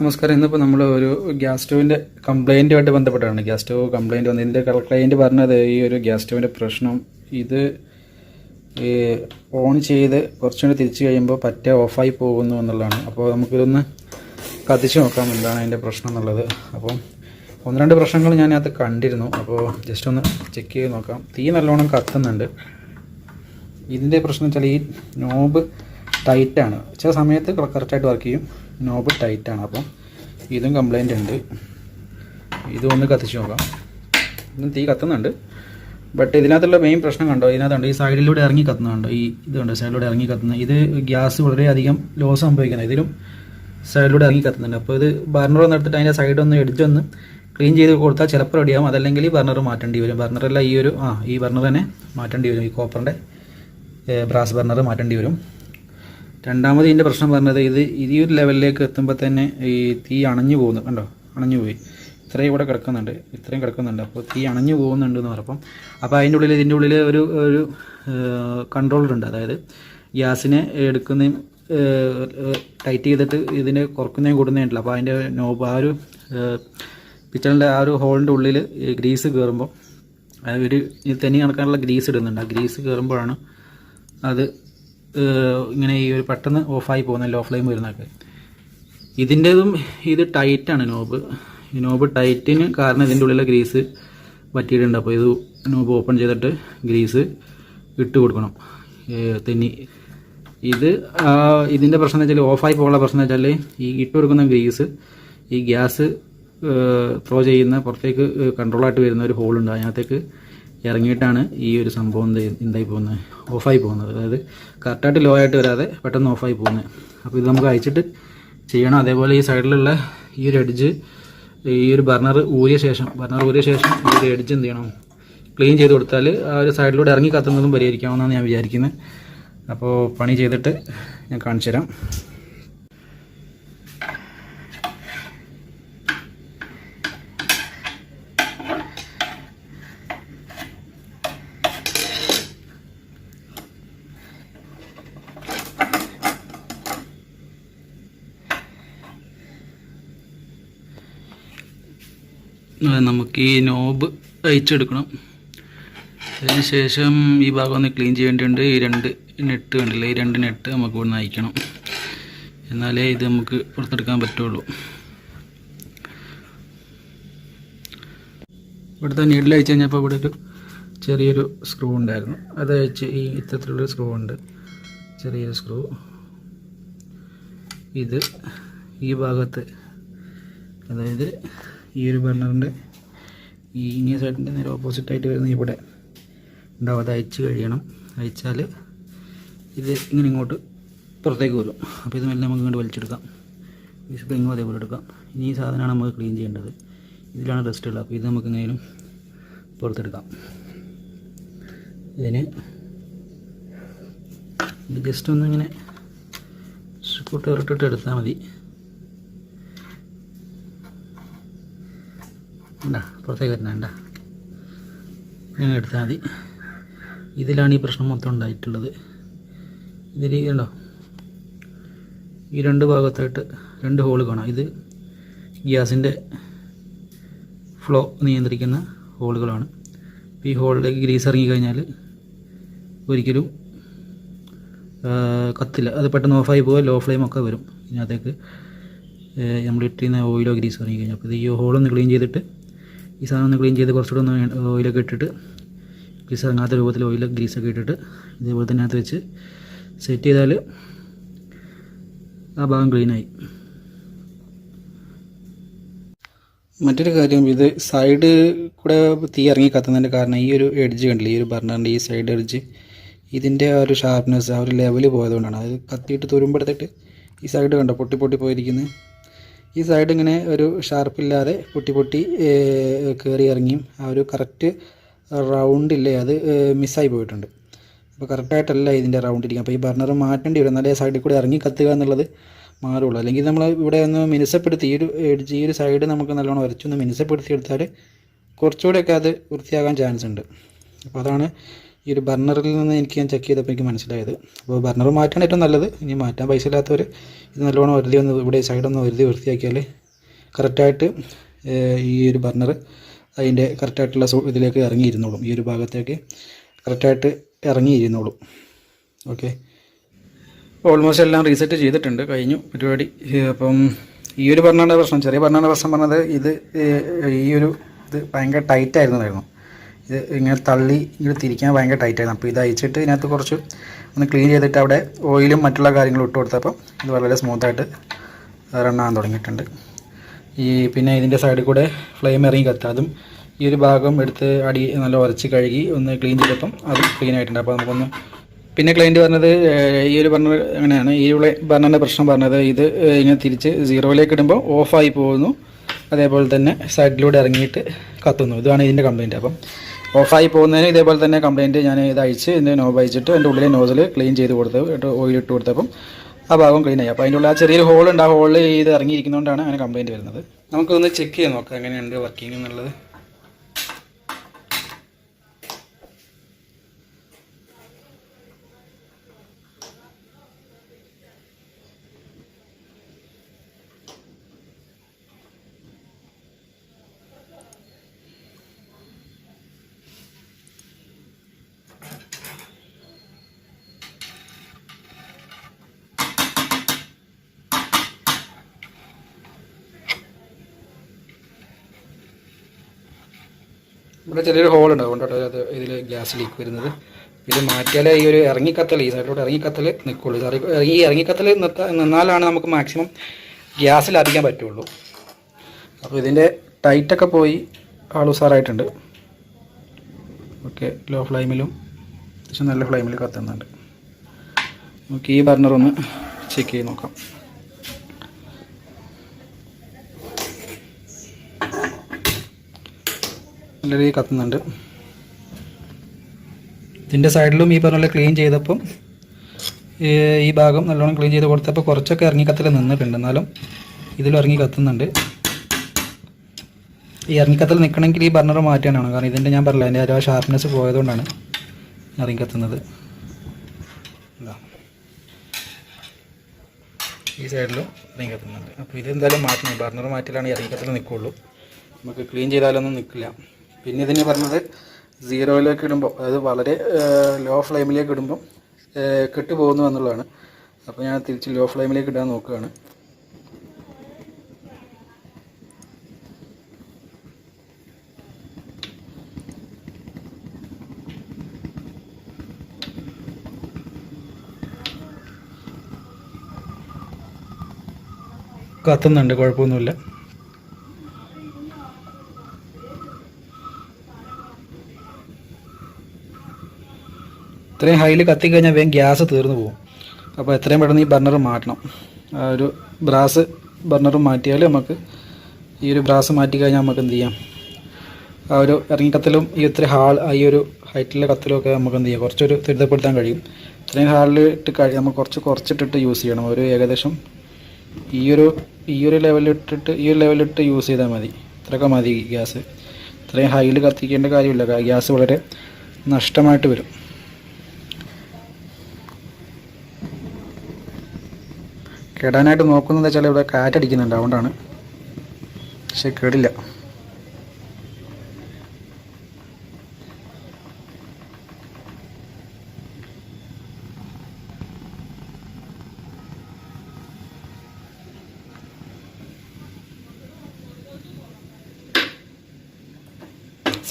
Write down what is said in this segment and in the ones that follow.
നമസ്കാരം. ഇന്നിപ്പോൾ നമ്മൾ ഒരു ഗ്യാസ് സ്റ്റൗവിൻ്റെ കംപ്ലയിൻറ്റുമായിട്ട് ബന്ധപ്പെട്ടാണ്. ഗ്യാസ് സ്റ്റൗ കംപ്ലയിൻറ്റ് വന്നതിൻ്റെ ക്ലയൻറ്റ് പറഞ്ഞത് ഈ ഒരു ഗ്യാസ് സ്റ്റൗവിൻ്റെ പ്രശ്നം ഇത് ഓൺ ചെയ്ത് കുറച്ചുകൂടി തിരിച്ച് കഴിയുമ്പോൾ പറ്റേ ഓഫായി പോകുന്നു എന്നുള്ളതാണ്. അപ്പോൾ നമുക്കിതൊന്ന് കത്തിച്ച് നോക്കാം എന്താണ് അതിൻ്റെ പ്രശ്നം എന്നുള്ളത്. അപ്പം ഒന്ന് രണ്ട് പ്രശ്നങ്ങൾ ഞാനത് കണ്ടിരുന്നു. അപ്പോൾ ജസ്റ്റ് ഒന്ന് ചെക്ക് ചെയ്ത് നോക്കാം. തീ നല്ലോണം കത്തുന്നുണ്ട്. ഇതിൻ്റെ പ്രശ്നം വെച്ചാൽ ഈ നോബ് ടൈറ്റാണ്. ചില സമയത്ത് കറക്റ്റായിട്ട് വർക്ക് ചെയ്യും, നോബ് ടൈറ്റാണ്. അപ്പം ഇതും കംപ്ലൈൻ്റ് ഉണ്ട്. ഇതൊന്ന് കത്തിച്ച് നോക്കാം. ഇതും തീ കത്തുന്നുണ്ട്. ബട്ട് ഇതിനകത്തുള്ള മെയിൻ പ്രശ്നം കണ്ടോ, ഇതിനകത്തുണ്ട് ഈ സൈഡിലൂടെ ഇറങ്ങി കത്തുന്നുണ്ടോ, ഈ ഇതുണ്ട് സൈഡിലൂടെ ഇറങ്ങി കത്തുന്നത്. ഇത് ഗ്യാസ് വളരെയധികം ലോസ് സംഭവിക്കുന്നത്. ഇതിലും സൈഡിലൂടെ ഇറങ്ങി കത്തുന്നുണ്ട്. അപ്പോൾ ഇത് ബർണർ ഒന്ന് എടുത്തിട്ട് അതിൻ്റെ സൈഡൊന്ന് എഡ്ജൊന്ന് ക്ലീൻ ചെയ്ത് കൊടുത്താൽ ചിലപ്പോൾ റെഡിയാവും. അതല്ലെങ്കിൽ ഈ ബർണർ മാറ്റേണ്ടി വരും. ബർണറല്ല ഈ ബർണർ തന്നെ മാറ്റേണ്ടി വരും. ഈ കോപ്പറിൻ്റെ ബ്രാസ് ബർണർ മാറ്റേണ്ടി വരും. രണ്ടാമത് ഇതിൻ്റെ പ്രശ്നം പറഞ്ഞത് ഈ ഒരു ലെവലിലേക്ക് എത്തുമ്പോൾ തന്നെ ഈ തീ അണഞ്ഞു പോകുന്നു. കണ്ടോ, അണഞ്ഞു പോയി. ഇത്രയും ഇവിടെ കിടക്കുന്നുണ്ട്. അപ്പോൾ തീ അണഞ്ഞു പോകുന്നുണ്ട് എന്ന് പറഞ്ഞപ്പം ഇതിൻ്റെ ഉള്ളിൽ ഒരു കൺട്രോളർ ഉണ്ട്. അതായത് ഗ്യാസിനെ എടുക്കുന്നതും ടൈറ്റ് ചെയ്തിട്ട് ഇതിനെ കുറക്കുന്നതും കൂടുന്നതുണ്ടല്ലോ. അപ്പോൾ അതിൻ്റെ നോബ് ആ ഒരു കിച്ചണിൻ്റെ ആ ഒരു ഹോളിൻ്റെ ഉള്ളിൽ ഗ്രീസ് കയറുമ്പോൾ ഇത് തെന്നി കണക്കാനുള്ള ഗ്രീസ് ഇടുന്നുണ്ട്. ആ ഗ്രീസ് കയറുമ്പോഴാണ് അത് ഇങ്ങനെ ഈ ഒരു പെട്ടെന്ന് ഓഫായി പോകുന്ന ലോ ഫ്ലെയിം വരുന്നതൊക്കെ. ഇതിൻ്റെതും ഇത് ടൈറ്റാണ് നോബ്. ഈ നോബ് ടൈറ്റിന് കാരണം ഇതിൻ്റെ ഉള്ളിലെ ഗ്രീസ് പറ്റിയിട്ടുണ്ട്. അപ്പോൾ ഇത് നോബ് ഓപ്പൺ ചെയ്തിട്ട് ഗ്രീസ് ഇട്ട് കൊടുക്കണം തെന്നി. ഇതിൻ്റെ പ്രശ്നം എന്ന് വെച്ചാൽ ഓഫായി പോകാനുള്ള പ്രശ്നം എന്ന് വെച്ചാൽ ഈ ഇട്ട് കൊടുക്കുന്ന ഗ്രീസ് ഈ ഗ്യാസ് ത്രോ ചെയ്യുന്ന പുറത്തേക്ക് കൺട്രോളായിട്ട് വരുന്ന ഒരു ഹോളുണ്ട്. അതിനകത്തേക്ക് ഇറങ്ങിയിട്ടാണ് ഈ ഒരു സംഭവം ഓഫായി പോകുന്നത്. അതായത് കറക്റ്റായിട്ട് ലോ ആയിട്ട് വരാതെ പെട്ടെന്ന് ഓഫായി പോകുന്നത്. അപ്പോൾ ഇത് നമുക്ക് അയച്ചിട്ട് ചെയ്യണം. അതേപോലെ ഈ സൈഡിലുള്ള ഈ ഒരു എഡ്ജ്, ഈ ഒരു ബർണർ ഊരിയ ശേഷം ഈ ഒരു എഡ്ജ് എന്ത് ചെയ്യണം, ക്ലീൻ ചെയ്ത് കൊടുത്താൽ ആ ഒരു സൈഡിലൂടെ ഇറങ്ങി കത്തുന്നതും പരിഹരിക്കാമെന്നാണ് ഞാൻ വിചാരിക്കുന്നത്. അപ്പോൾ പണി ചെയ്തിട്ട് ഞാൻ കാണിച്ചു തരാം. നമുക്ക് ഈ നോബ് അയച്ചെടുക്കണം. അതിന് ശേഷം ഈ ഭാഗം ഒന്ന് ക്ലീൻ ചെയ്യേണ്ടതുണ്ട്. ഈ രണ്ട് നെട്ട് കണ്ടില്ലേ, ഈ രണ്ട് നെട്ട് നമുക്ക് ഇവിടുന്ന് അയക്കണം. എന്നാലേ ഇത് നമുക്ക് പുറത്തെടുക്കാൻ പറ്റുള്ളൂ. ഇവിടുത്തെ നീഡിൽ അയച്ചു കഴിഞ്ഞപ്പോൾ ഇവിടെ ഒരു ചെറിയൊരു സ്ക്രൂ ഉണ്ടായിരുന്നു. അത് അയച്ച് ഈ ഇത്തരത്തിലുള്ളൊരു സ്ക്രൂ ഉണ്ട്, ചെറിയൊരു സ്ക്രൂ. ഇത് ഈ ഭാഗത്ത്, അതായത് ഈ ഒരു ബർണറിൻ്റെ ഈ ഇനിയ സൈഡിൻ്റെ നേരെ ഓപ്പോസിറ്റായിട്ട് വരുന്ന ഇവിടെ ഉണ്ടാവും. അത് അയച്ച് കഴിയണം. അയച്ചാൽ ഇത് ഇങ്ങനെ ഇങ്ങോട്ട് പുറത്തേക്ക് വരും. അപ്പോൾ ഇത് മെല്ലെ നമുക്ക് ഇങ്ങോട്ട് വലിച്ചെടുക്കാം. ഈ സ്പ്രിങ്ങും അതേപോലെ എടുക്കാം. ഇനി ഈ സാധനമാണ് നമുക്ക് ക്ലീൻ ചെയ്യേണ്ടത്. ഇതിലാണ് റെസ്റ്റ് ഉള്ളത്. അപ്പോൾ ഇത് നമുക്ക് എങ്ങനെയും പുറത്തെടുക്കാം. ഇതിന് ഇത് ജസ്റ്റ് ഒന്നിങ്ങനെ സ്ക്രൂ ഇട്ടിട്ട് എടുത്താൽ മതി. പുറത്തേക്ക് വരുന്നുണ്ട, ഇങ്ങനെ എടുത്താൽ മതി. ഇതിലാണ് ഈ പ്രശ്നം മൊത്തം ഉണ്ടായിട്ടുള്ളത്. ഇതിൽ കണ്ടോ, ഈ രണ്ട് ഭാഗത്തായിട്ട് രണ്ട് ഹോൾ കാണാം. ഇത് ഗ്യാസിൻ്റെ ഫ്ലോ നിയന്ത്രിക്കുന്ന ഹോളുകളാണ്. ഈ ഹോളിലേക്ക് ഗ്രീസ് ഇറങ്ങി കഴിഞ്ഞാൽ ഒരിക്കലും കത്തില്ല. അത് പെട്ടെന്ന് ഓഫായി പോവുക, ലോ ഫ്ലെയിം ഒക്കെ വരും. ഇതിനകത്തേക്ക് നമ്മൾ ഇട്ടിരുന്ന ഓയിലോ ഗ്രീസ് ഇറങ്ങി കഴിഞ്ഞാൽ. അപ്പോൾ ഇത് ഈ ഹോളൊന്ന് ക്ലീൻ ചെയ്തിട്ട്, ഈ സാധനം ഒന്ന് ക്ലീൻ ചെയ്ത് കുറച്ചുകൂടെ ഒന്ന് ഓയിലൊക്കെ ഇട്ടിട്ട്, ഗ്രീസ് ഇറങ്ങാത്ത രൂപത്തിൽ ഓയിൽ ഗ്രീസൊക്കെ ഇട്ടിട്ട് ഇതേപോലെ തന്നെ അകത്ത് വെച്ച് സെറ്റ് ചെയ്താൽ ആ ഭാഗം ക്ലീനായി. മറ്റൊരു കാര്യം, ഇത് സൈഡ് കൂടെ തീ ഇറങ്ങി കത്തുന്നതിൻ്റെ കാരണം ഈ ഒരു എഡ്ജ് കണ്ടില്ല, ഈ ഒരു ബർണറിൻ്റെ ഈ സൈഡ് എഡ്ജ്, ഇതിൻ്റെ ആ ഒരു ഷാർപ്നെസ്, ആ ഒരു ലെവൽ പോയതുകൊണ്ടാണ്. അത് കത്തിയിട്ട് തുരുമ്പെടുത്തിട്ട് ഈ സൈഡ് കണ്ടോ പൊട്ടി പോയിരിക്കുന്നത്. ഈ സൈഡ് ഇങ്ങനെ ഒരു ഷാർപ്പില്ലാതെ പൊട്ടി കയറി ഇറങ്ങിയും ആ ഒരു കറക്റ്റ് റൗണ്ടില്ലേ, അത് മിസ്സായി പോയിട്ടുണ്ട്. അപ്പോൾ കറക്റ്റായിട്ടല്ല ഇതിൻ്റെ റൗണ്ട് ഇരിക്കും. അപ്പോൾ ഈ ബർണർ മാറ്റേണ്ടി വരും, എന്നാലേ സൈഡിൽ കൂടെ ഇറങ്ങി കത്തുക എന്നുള്ളത് മാറുള്ളൂ. അല്ലെങ്കിൽ നമ്മൾ ഇവിടെ ഒന്ന് മിനുസപ്പെടുത്തി ഈ ഒരു എഡ്ജ്, ഈ ഒരു സൈഡ് നമുക്ക് നല്ലോണം വരച്ചൊന്ന് മിനുസപ്പെടുത്തി എടുത്താൽ കുറച്ചുകൂടെയൊക്കെ അത് വൃത്തിയാകാൻ ചാൻസ് ഉണ്ട്. അപ്പോൾ അതാണ് ഈ ഒരു ബർണറിൽ നിന്ന് ഞാൻ ചെക്ക് ചെയ്തപ്പോൾ എനിക്ക് മനസ്സിലായത്. അപ്പോൾ ബർണർ മാറ്റാൻ ഏറ്റവും നല്ലത്. ഇനി മാറ്റാൻ പൈസ ഇല്ലാത്തവർ ഇത് നല്ലോണം ഇവിടെ സൈഡൊന്ന് വൃത്തിയാക്കിയാൽ കറക്റ്റായിട്ട് ഈ ഒരു ബർണർ അതിൻ്റെ കറക്റ്റായിട്ടുള്ള ഇതിലേക്ക് ഇറങ്ങിയിരുന്നോളും. ഈ ഒരു ഭാഗത്തേക്ക് കറക്റ്റായിട്ട് ഇറങ്ങിയിരുന്നോളും. ഓക്കെ, ഓൾമോസ്റ്റ് എല്ലാം റീസെറ്റ് ചെയ്തിട്ടുണ്ട്, കഴിഞ്ഞു പരിപാടി. അപ്പം ഈ ഒരു ബർണറിൻ്റെ പ്രശ്നം, ചെറിയ ബർണറിൻ്റെ പ്രശ്നം പറഞ്ഞത് ഈ ഒരു ഇത് ഭയങ്കര ടൈറ്റായിരുന്നു. ഇത് ഇങ്ങനെ തള്ളി ഇങ്ങനെ തിരിക്കാൻ ഭയങ്കര ടൈറ്റായിരുന്നു. അപ്പോൾ ഇത് അയച്ചിട്ട് ഇതിനകത്ത് കുറച്ച് ഒന്ന് ക്ലീൻ ചെയ്തിട്ട് അവിടെ ഓയിലും മറ്റുള്ള കാര്യങ്ങളും ഇട്ട് കൊടുത്തപ്പം ഇത് വളരെ സ്മൂത്തായിട്ട് റണ്ണാകാൻ തുടങ്ങിയിട്ടുണ്ട്. പിന്നെ ഇതിൻ്റെ സൈഡിൽ കൂടെ ഫ്ലെയിം ഇറങ്ങി കത്തുക, അതും ഈ ഒരു ഭാഗം എടുത്ത് അടി നല്ല ഉരച്ച് കഴുകി ഒന്ന് ക്ലീൻ ചെയ്തപ്പം അതും ക്ലീൻ ആയിട്ടുണ്ട്. അപ്പോൾ നമുക്കൊന്ന് പിന്നെ ക്ലയൻറ്റ് പറഞ്ഞത് ഈ ഒരു ബർണർ അങ്ങനെയാണ്, ഈ ബർണറിൻ്റെ പ്രശ്നം പറഞ്ഞത് ഇത് ഇങ്ങനെ തിരിച്ച് സീറോയിലേക്ക് ഇടുമ്പോൾ ഓഫായി പോകുന്നു, അതേപോലെ തന്നെ സൈഡിലൂടെ ഇറങ്ങിയിട്ട് കത്തുന്നു. ഇതാണ് ഇതിൻ്റെ കംപ്ലയിൻറ്റ്. അപ്പം ഓഫായി പോകുന്നതിന് ഇതേപോലെ തന്നെ കംപ്ലയിൻറ്റ്. ഞാൻ ഇത് അഴിച്ച് ഇതിൻ്റെ നോബ് അയച്ചിട്ട് എൻ്റെ ഉള്ളിലെ നോസിൽ ക്ലീൻ ചെയ്ത് കൊടുത്ത് ഓയിൽ ഇട്ട് കൊടുത്തപ്പം ആ ഭാഗം ക്ലീൻ ആയി. അപ്പോൾ അതിൻ്റെ ഉള്ളിൽ ആ ചെറിയൊരു ഹോളുണ്ട്, ആ ഹോളിൽ ഇത് ഇറങ്ങിയിരിക്കുന്നതുകൊണ്ടാണ് അങ്ങനെ കംപ്ലയിൻറ്റ് വരുന്നത്. നമുക്കൊന്ന് ചെക്ക് ചെയ്ത് നോക്കാം എങ്ങനെയുണ്ട് വർക്കിംഗ് എന്നുള്ളത്. ഇവിടെ ചെറിയൊരു ഹോൾ ഉണ്ടാവും കേട്ടോ, അത് ഇതിൽ ഗ്യാസ് ലീക്ക് വരുന്നത്. ഇത് മാറ്റിയാലേ ഈ ഒരു ഇറങ്ങിക്കത്തൽ, ഈ സൈഡിലോട്ട് ഇറങ്ങിക്കത്തൽ നിൽക്കുള്ളൂ. ഈ ഇറങ്ങിക്കത്തൽ നിന്നാലാണ് നമുക്ക് മാക്സിമം ഗ്യാസിൽ അധികം പറ്റുള്ളൂ. അപ്പോൾ ഇതിൻ്റെ ടൈറ്റൊക്കെ പോയി ആൾ ഉസാറായിട്ടുണ്ട്. ഓക്കെ, ലോ ഫ്ലെയിമിലും അത്യാവശ്യം നല്ല ഫ്ലെയിമിൽ കത്തുന്നുണ്ട്. നമുക്ക് ഈ ബർണർ ഒന്ന് ചെക്ക് ചെയ്ത് നോക്കാം. നല്ല രീതിയിൽ കത്തുന്നുണ്ട്. ഇതിൻ്റെ സൈഡിലും ഈ പറഞ്ഞ ക്ലീൻ ചെയ്തപ്പം ഈ ഭാഗം നല്ലോണം ക്ലീൻ ചെയ്ത് കൊടുത്തപ്പോൾ കുറച്ചൊക്കെ ഇറങ്ങിക്കത്തിൽ നിന്നിട്ടുണ്ട്, എന്നാലും ഇതിലും ഇറങ്ങി കത്തുന്നുണ്ട്. ഈ ഇറങ്ങിക്കത്തിൽ നിൽക്കണമെങ്കിൽ ഈ ബർണർ മാറ്റാനാണ്, കാരണം ഇതിൻ്റെ ഞാൻ പറഞ്ഞില്ല അതിൻ്റെ ആ ഷാർപ്നെസ് പോയതുകൊണ്ടാണ് ഇറങ്ങിക്കത്തുന്നത്. ഈ സൈഡിലും ഇറങ്ങിക്കത്തുന്നുണ്ട്. അപ്പോൾ ഇതെന്തായാലും മാറ്റണം, ബർണർ മാറ്റിയാലാണ് ഇറങ്ങിക്കത്തിൽ നിൽക്കുകയുള്ളൂ. നമുക്ക് ക്ലീൻ ചെയ്താലൊന്നും നിൽക്കില്ല. പിന്നെ ഇതിന് പറഞ്ഞത് സീറോയിലേക്ക് ഇടുമ്പോൾ, അതായത് വളരെ ലോ ഫ്ലെയിമിലേക്ക് ഇടുമ്പോൾ കെട്ട് പോകുന്നു എന്നുള്ളതാണ്. അപ്പോൾ ഞാൻ തിരിച്ച് ലോ ഫ്ലെയിമിലേക്ക് ഇടാൻ നോക്കുകയാണ്. കത്തുന്നുണ്ട്, കുഴപ്പമൊന്നുമില്ല. ഇത്രയും ഹൈയിൽ കത്തിക്കഴിഞ്ഞാൽ വേഗം ഗ്യാസ് തീർന്നു പോകും. അപ്പോൾ എത്രയും പെട്ടെന്ന് ഈ ബർണർ മാറ്റണം. ആ ഒരു ബ്രാസ് ബർണർ മാറ്റിയാൽ നമുക്ക് ഈ ഒരു ബ്രാസ് മാറ്റി കഴിഞ്ഞാൽ നമുക്ക് എന്ത് ചെയ്യാം, ആ ഒരു ഇറങ്ങിക്കത്തലും ഈ ഈ ഒരു ഹൈറ്റിലെ കത്തലും ഒക്കെ നമുക്ക് എന്ത് ചെയ്യാം, കുറച്ചൊരു ത്വരിതപ്പെടുത്താൻ കഴിയും. ഇത്രയും ഹാളിലിട്ട് നമുക്ക് കുറച്ചിട്ടിട്ട് യൂസ് ചെയ്യണം. ഒരു ഏകദേശം ഈ ഒരു ലെവലിലിട്ട് യൂസ് ചെയ്താൽ മതി. ഇത്രയൊക്കെ മതി ഗ്യാസ്. ഇത്രയും ഹൈയിൽ കത്തിക്കേണ്ട കാര്യമില്ല, ഗ്യാസ് വളരെ നഷ്ടമായിട്ട് വരും. കേടാനായിട്ട് നോക്കുന്നത് വെച്ചാൽ ഇവിടെ കാറ്റടിക്കുന്നുണ്ട്, അതുകൊണ്ടാണ്. പക്ഷെ കേടില്ല.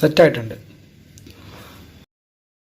സെറ്റായിട്ടുണ്ട്.